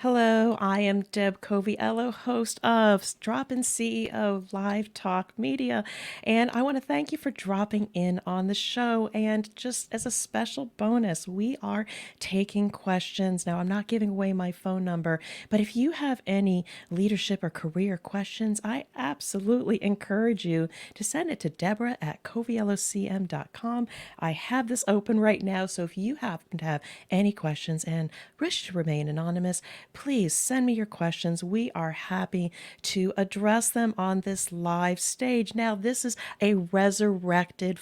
Hello, I am Deb Coviello, host of Drop-In CEO Live Talk Media, and I want to thank you for dropping in on the show. And just as a special bonus, we are taking questions. Now, I'm not giving away my phone number, but if you have any leadership or career questions, I absolutely encourage you to send it to Deborah at coviellocm.com. I have this open right now, so if you happen to have any questions and wish to remain anonymous, please send me your questions. We are happy to address them on this live stage. Now, this is a resurrected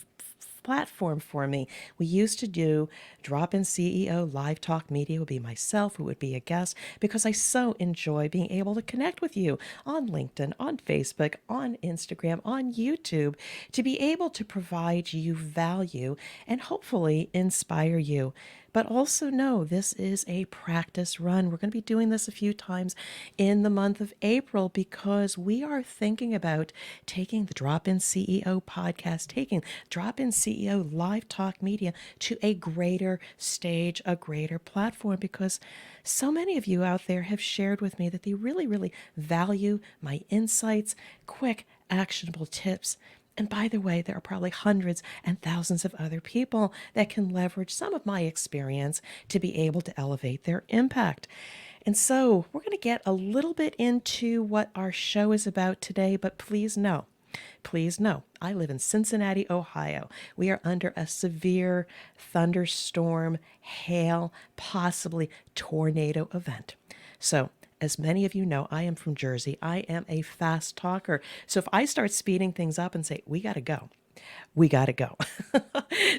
platform for me. We used to do Drop-In CEO Live Talk Media. It would be myself who would be a guest because I so enjoy being able to connect with you on LinkedIn, on Facebook, on Instagram, on YouTube, to be able to provide you value and hopefully inspire you. But also know this is a practice run. We're going to be doing this a few times in the month of April because we are thinking about taking the Drop-In CEO podcast, taking Drop-In CEO Live Talk Media to a greater stage, a greater platform, because so many of you out there have shared with me that they really, really value my insights, quick, actionable tips. And by the way, there are probably hundreds and thousands of other people that can leverage some of my experience to be able to elevate their impact. And so we're going to get a little bit into what our show is about today, but please know, I live in Cincinnati, Ohio. We are under a severe thunderstorm, hail, possibly tornado event. So as many of you know, I am from Jersey. I am a fast talker. So if I start speeding things up and say, we got to go, we got to go.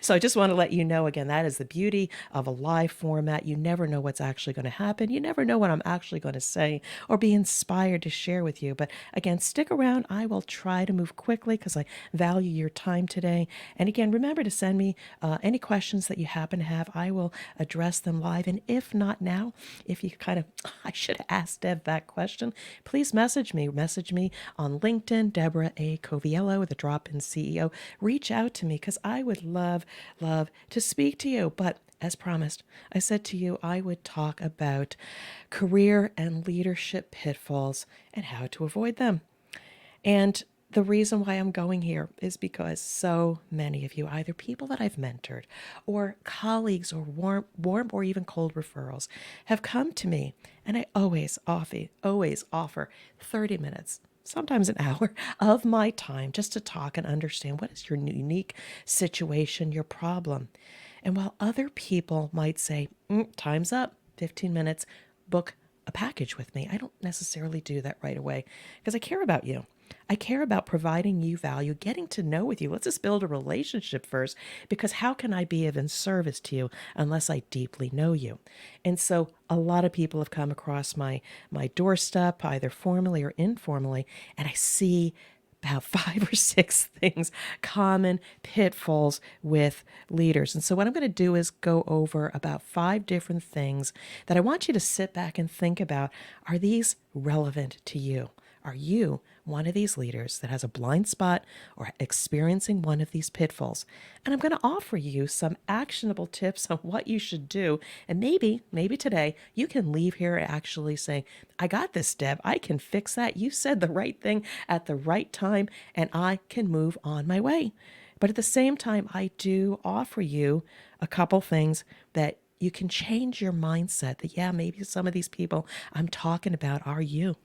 So I just want to let you know again, that is the beauty of a live format. You never know what's actually going to happen. You never know what I'm actually going to say or be inspired to share with you. But again, stick around. I will try to move quickly because I value your time today. And again, remember to send me any questions that you happen to have. I will address them live. And if not now, if you kind of, I should have asked Deb that question, please message me. Message me on LinkedIn, Deborah A. Coviello, the Drop-In CEO. Reach out to me because I would love to speak to you. But as promised, I said to you I would talk about career and leadership pitfalls and how to avoid them. And the reason why I'm going here is because so many of you, either people that I've mentored or colleagues or warm or even cold referrals, have come to me, and I always offer 30 minutes, sometimes an hour of my time just to talk and understand what is your unique situation, your problem. And while other people might say, time's up, 15 minutes, book a package with me, I don't necessarily do that right away because I care about you. I care about providing you value, getting to know with you. Let's just build a relationship first, because how can I be of service to you unless I deeply know you? And so a lot of people have come across my doorstep, either formally or informally, and I see about 5 or 6 things, common pitfalls with leaders. And so what I'm going to do is go over about 5 different things that I want you to sit back and think about. Are these relevant to you? Are you one of these leaders that has a blind spot or experiencing one of these pitfalls? And I'm going to offer you some actionable tips on what you should do. And maybe today you can leave here actually saying, I got this, Deb. I can fix that. You said the right thing at the right time, and I can move on my way. But at the same time, I do offer you a couple things that you can change your mindset that, yeah, maybe some of these people I'm talking about are you.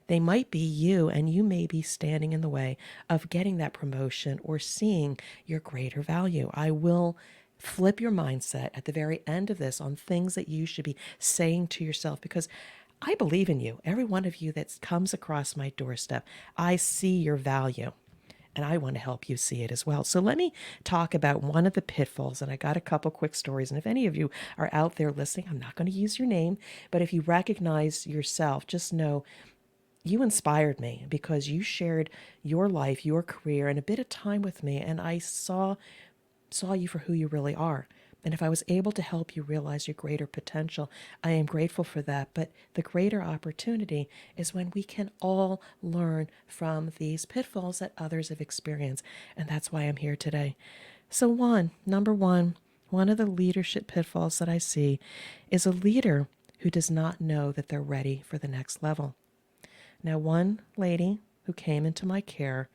They might be you, and you may be standing in the way of getting that promotion or seeing your greater value. I will flip your mindset at the very end of this on things that you should be saying to yourself, because I believe in you. Every one of you that comes across my doorstep, I see your value. And I want to help you see it as well. So let me talk about one of the pitfalls. And I got a couple quick stories. And if any of you are out there listening, I'm not going to use your name, but if you recognize yourself, just know you inspired me because you shared your life, your career, and a bit of time with me, and I saw you for who you really are. And if I was able to help you realize your greater potential, I am grateful for that. But the greater opportunity is when we can all learn from these pitfalls that others have experienced. And that's why I'm here today. So number one of the leadership pitfalls that I see is a leader who does not know that they're ready for the next level. Now, one lady who came into my care,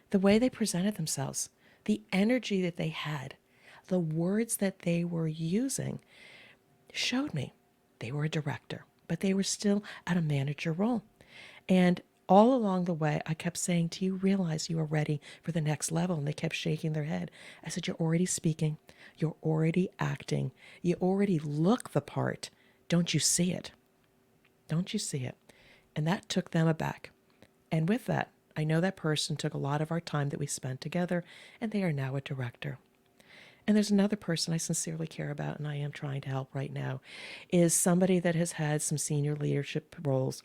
the way they presented themselves, the energy that they had, the words that they were using showed me they were a director, but they were still at a manager role. And all along the way, I kept saying, do you realize you are ready for the next level? And they kept shaking their head. I said, you're already speaking. You're already acting. You already look the part. Don't you see it? Don't you see it? And that took them aback. And with that, I know that person took a lot of our time that we spent together, and they are now a director. And there's another person I sincerely care about, and I am trying to help right now, is somebody that has had some senior leadership roles,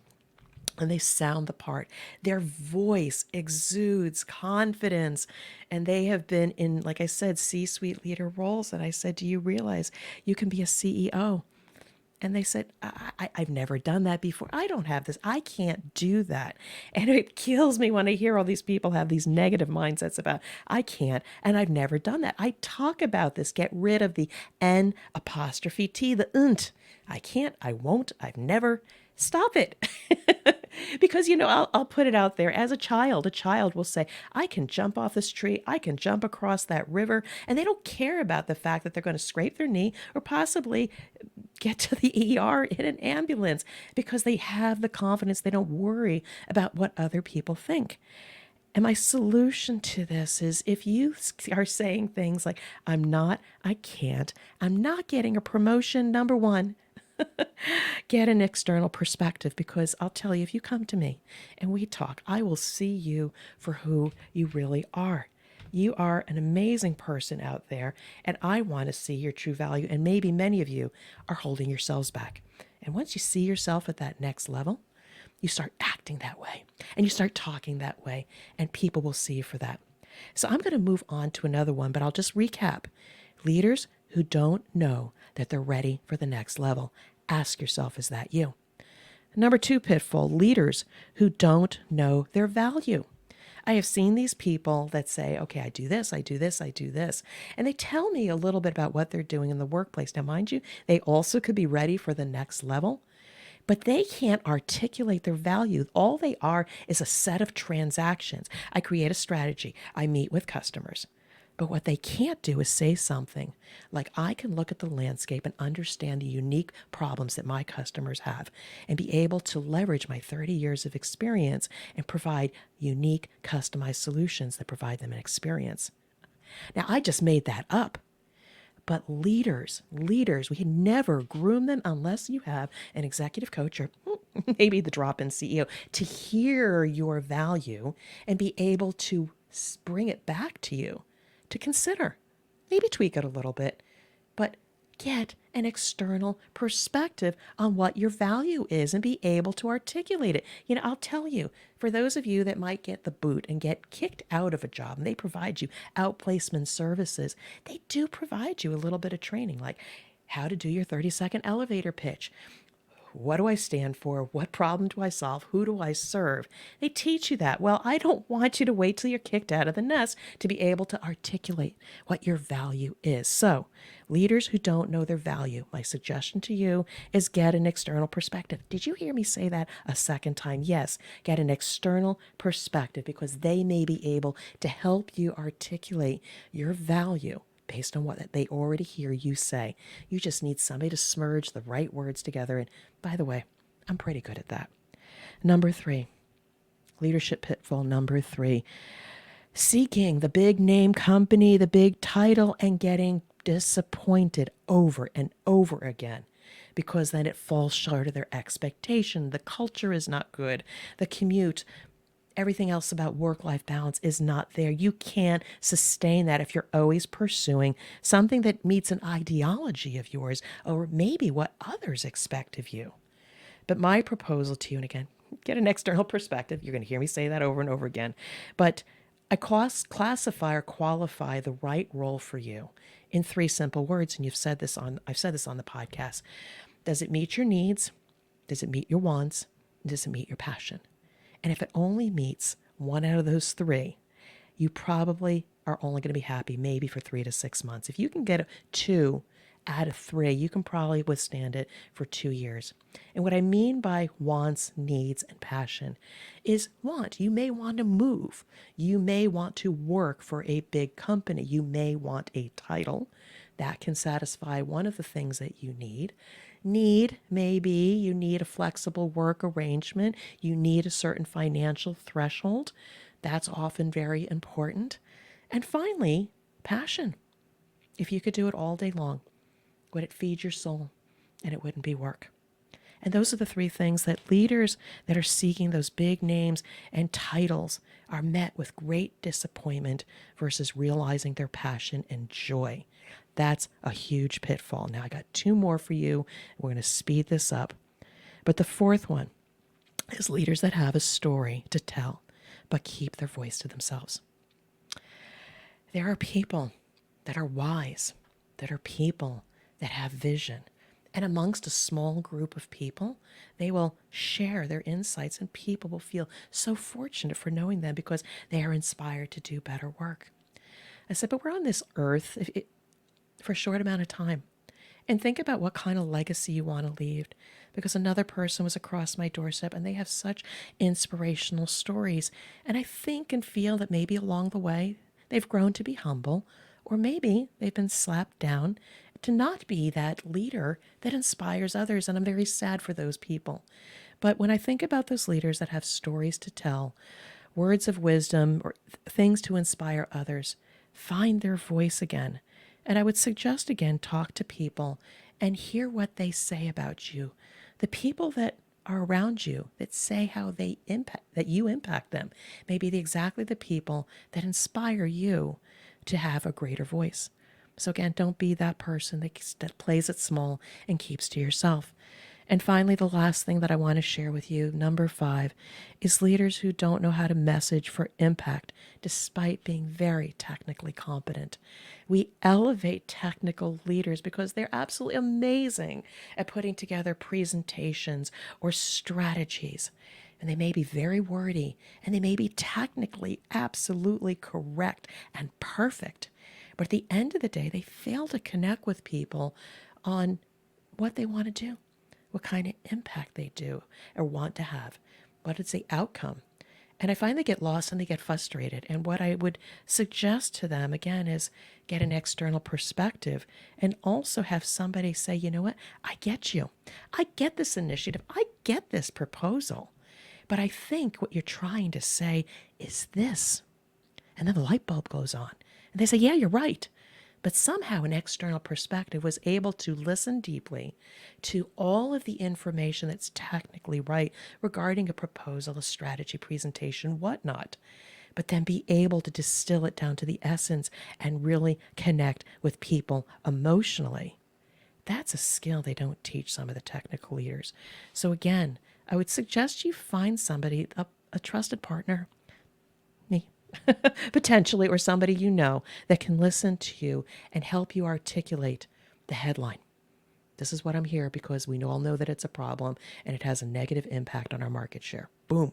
and they sound the part. Their voice exudes confidence, and they have been in, like I said, C-suite leader roles. And I said, do you realize you can be a CEO? And they said, I've never done that before. I don't have this. I can't do that. And it kills me when I hear all these people have these negative mindsets about, I can't, and I've never done that. I talk about this. Get rid of the N apostrophe T, the unt. I can't, I won't, I've never. Stop it. Because, I'll put it out there. As a child will say, I can jump off this tree. I can jump across that river. And they don't care about the fact that they're going to scrape their knee or possibly get to the ER in an ambulance because they have the confidence. They don't worry about what other people think. And my solution to this is if you are saying things like, I'm not, I can't, I'm not getting a promotion, number one, get an external perspective, because I'll tell you, if you come to me and we talk, I will see you for who you really are. You are an amazing person out there, and I want to see your true value. And maybe many of you are holding yourselves back. And once you see yourself at that next level, you start acting that way and you start talking that way, and people will see you for that. So I'm going to move on to another one, but I'll just recap. Leaders who don't know that they're ready for the next level. Ask yourself, is that you? Number 2 pitfall, leaders who don't know their value. I have seen these people that say, okay, I do this, I do this, I do this. And they tell me a little bit about what they're doing in the workplace. Now, mind you, they also could be ready for the next level, but they can't articulate their value. All they are is a set of transactions. I create a strategy. I meet with customers. But what they can't do is say something like, I can look at the landscape and understand the unique problems that my customers have and be able to leverage my 30 years of experience and provide unique, customized solutions that provide them an experience. Now, I just made that up. But leaders, we can never groom them unless you have an executive coach or maybe the drop-in CEO to hear your value and be able to bring it back to you to consider. Maybe tweak it a little bit, but get an external perspective on what your value is and be able to articulate it. I'll tell you, for those of you that might get the boot and get kicked out of a job and they provide you outplacement services, they do provide you a little bit of training, like how to do your 30-second elevator pitch. What do I stand for? What problem do I solve? Who do I serve? They teach you that. Well, I don't want you to wait till you're kicked out of the nest to be able to articulate what your value is. So, leaders who don't know their value, my suggestion to you is get an external perspective. Did you hear me say that a second time? Yes, get an external perspective, because they may be able to help you articulate your value based on what they already hear you say. You just need somebody to smudge the right words together. And by the way, I'm pretty good at that. Number 3, leadership pitfall number 3, seeking the big name company, the big title, and getting disappointed over and over again, because then it falls short of their expectation. The culture is not good. The commute, everything else about work-life balance is not there. You can't sustain that if you're always pursuing something that meets an ideology of yours or maybe what others expect of you. But my proposal to you, and again, get an external perspective. You're going to hear me say that over and over again. But I classify or qualify the right role for you in 3 simple words. And I've said this on the podcast. Does it meet your needs? Does it meet your wants? Does it meet your passion? And if it only meets one out of those 3, you probably are only going to be happy maybe for 3 to 6 months. If you can get 2 Out of 3, you can probably withstand it for 2 years. And what I mean by wants, needs, and passion is want. You may want to move. You may want to work for a big company. You may want a title. That can satisfy one of the things that you need. Need, maybe you need a flexible work arrangement. You need a certain financial threshold. That's often very important. And finally, passion. If you could do it all day long, would it feed your soul? And it wouldn't be work. And those are the 3 things that leaders that are seeking those big names and titles are met with great disappointment versus realizing their passion and joy. That's a huge pitfall. Now I got 2 more for you. We're going to speed this up. But the 4th one is leaders that have a story to tell, but keep their voice to themselves. There are people that are wise, that are people that have vision. And amongst a small group of people, they will share their insights, and people will feel so fortunate for knowing them because they are inspired to do better work. I said, but we're on this earth for a short amount of time. And think about what kind of legacy you want to leave, because another person was across my doorstep and they have such inspirational stories. And I think and feel that maybe along the way, they've grown to be humble, or maybe they've been slapped down to not be that leader that inspires others. And I'm very sad for those people. But when I think about those leaders that have stories to tell, words of wisdom, or things to inspire others, find their voice again. And I would suggest again, talk to people and hear what they say about you. The people that are around you that say how they impact, that you impact them, may be exactly the people that inspire you to have a greater voice. So again, don't be that person that plays it small and keeps to yourself. And finally, the last thing that I want to share with you, number 5, is leaders who don't know how to message for impact despite being very technically competent. We elevate technical leaders because they're absolutely amazing at putting together presentations or strategies. And they may be very wordy, and they may be technically absolutely correct and perfect. But at the end of the day, they fail to connect with people on what they want to do, what kind of impact they do or want to have, what is the outcome. And I find they get lost and they get frustrated. And what I would suggest to them, again, is get an external perspective and also have somebody say, you know what, I get you. I get this initiative. I get this proposal. But I think what you're trying to say is this. And then the light bulb goes on. And they say, yeah, you're right. But somehow an external perspective was able to listen deeply to all of the information that's technically right regarding a proposal, a strategy, presentation, whatnot, but then be able to distill it down to the essence and really connect with people emotionally. That's a skill they don't teach some of the technical leaders. So again, I would suggest you find somebody, a trusted partner, me, potentially, or somebody you know that can listen to you and help you articulate the headline. This is what I'm here because we all know that it's a problem and it has a negative impact on our market share. Boom.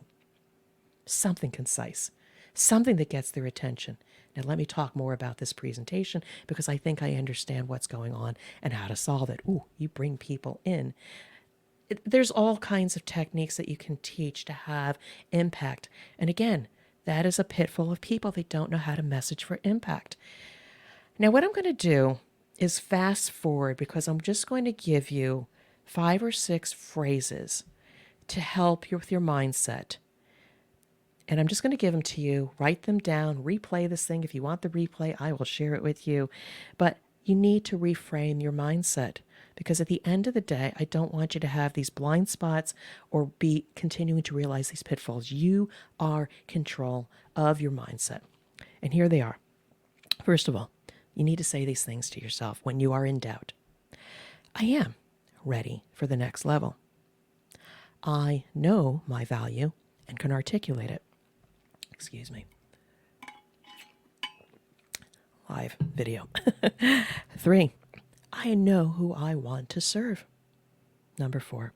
Something concise, something that gets their attention. Now, let me talk more about this presentation because I think I understand what's going on and how to solve it. Ooh, you bring people in. There's all kinds of techniques that you can teach to have impact. And again, that is a pitfall of people. They don't know how to message for impact. Now, what I'm going to do is fast forward because I'm just going to give you 5 or 6 phrases to help you with your mindset. And I'm just going to give them to you. Write them down. Replay this thing. If you want the replay, I will share it with you. But you need to reframe your mindset. Because at the end of the day, I don't want you to have these blind spots or be continuing to realize these pitfalls. You are control of your mindset. And here they are. First of all, you need to say these things to yourself when you are in doubt. I am ready for the next level. I know my value and can articulate it. Excuse me. Live video. 3. I know who I want to serve. Number 4,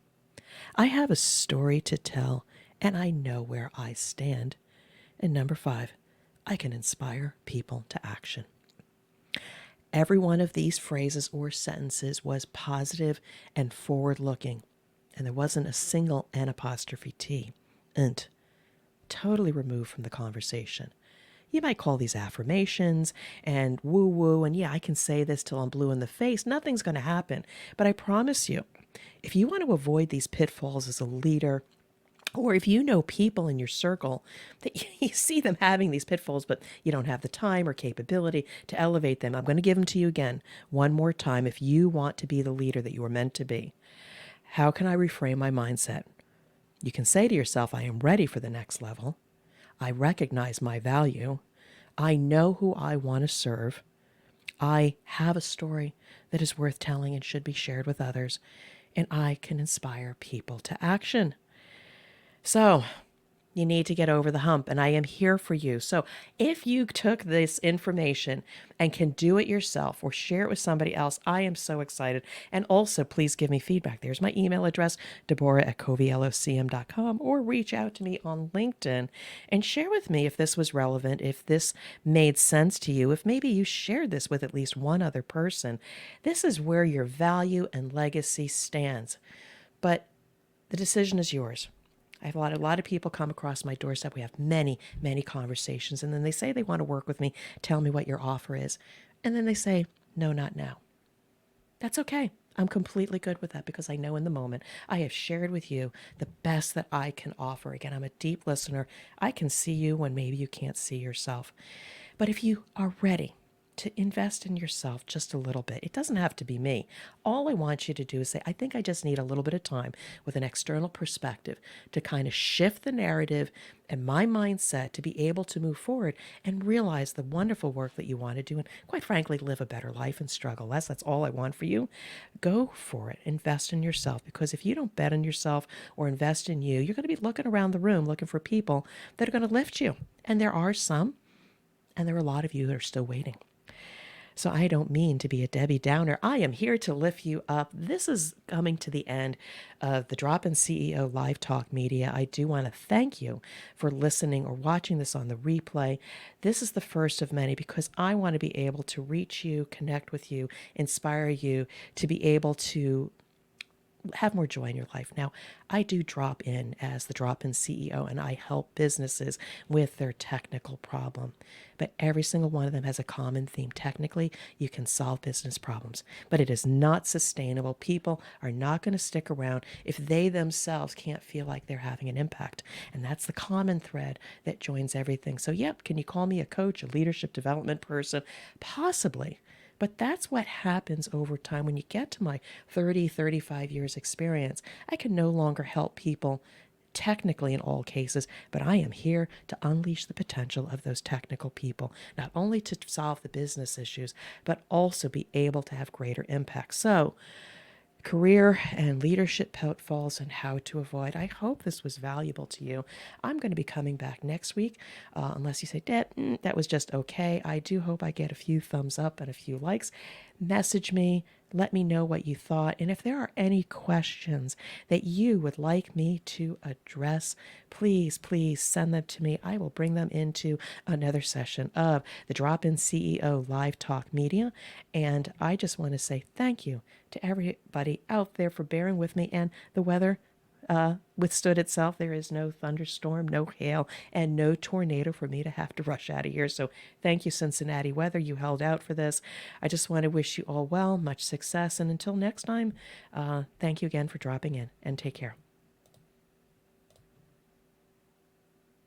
I have a story to tell and I know where I stand. And number 5, I can inspire people to action. Every one of these phrases or sentences was positive and forward-looking, and there wasn't a single N apostrophe T, nt, totally removed from the conversation. You might call these affirmations and woo-woo, and yeah, I can say this till I'm blue in the face. Nothing's going to happen. But I promise you, if you want to avoid these pitfalls as a leader, or if you know people in your circle that you see them having these pitfalls, but you don't have the time or capability to elevate them, I'm going to give them to you again one more time if you want to be the leader that you are meant to be. How can I reframe my mindset? You can say to yourself, I am ready for the next level. I recognize my value. I know who I want to serve. I have a story that is worth telling and should be shared with others. And I can inspire people to action. So, you need to get over the hump, and I am here for you. So if you took this information and can do it yourself or share it with somebody else, I am so excited. And also, please give me feedback. There's my email address, Deborah@coviellocm.com, or reach out to me on LinkedIn and share with me if this was relevant, if this made sense to you, if maybe you shared this with at least one other person. This is where your value and legacy stands. But the decision is yours. I have a lot of people come across my doorstep. We have many, many conversations. And then they say they want to work with me. Tell me what your offer is. And then they say, no, not now. That's okay. I'm completely good with that because I know in the moment I have shared with you the best that I can offer. Again, I'm a deep listener. I can see you when maybe you can't see yourself. But if you are ready to invest in yourself just a little bit. It doesn't have to be me. All I want you to do is say, I think I just need a little bit of time with an external perspective to kind of shift the narrative and my mindset to be able to move forward and realize the wonderful work that you want to do and quite frankly, live a better life and struggle less. That's all I want for you. Go for it. Invest in yourself because if you don't bet on yourself or invest in you, you're going to be looking around the room looking for people that are going to lift you. And there are some, and there are a lot of you that are still waiting. So I don't mean to be a Debbie Downer. I am here to lift you up. This is coming to the end of the Drop-In CEO Live Talk Media. I do want to thank you for listening or watching this on the replay. This is the first of many because I want to be able to reach you, connect with you, inspire you to be able to have more joy in your life. Now, I do drop in as the drop-in CEO and I help businesses with their technical problem. But every single one of them has a common theme. Technically, you can solve business problems, but it is not sustainable. People are not going to stick around if they themselves can't feel like they're having an impact. And that's the common thread that joins everything. So, yep, can you call me a coach, a leadership development person? Possibly. But that's what happens over time. When you get to my 30, 35 years experience, I can no longer help people technically in all cases, but I am here to unleash the potential of those technical people, not only to solve the business issues, but also be able to have greater impact. So, career and leadership pitfalls and how to avoid. I hope this was valuable to you. I'm going to be coming back next week, unless you say, Deb, that was just okay. I do hope I get a few thumbs up and a few likes. Message me. Let me know what you thought. And if there are any questions that you would like me to address, please, please send them to me. I will bring them into another session of the Drop-In CEO Live Talk Media. And I just want to say thank you to everybody out there for bearing with me. And the weather withstood itself. There is no thunderstorm, no hail, and no tornado for me to have to rush out of here. So thank you, Cincinnati weather. You held out for this. I just want to wish you all well, much success. And until next time, thank you again for dropping in and take care.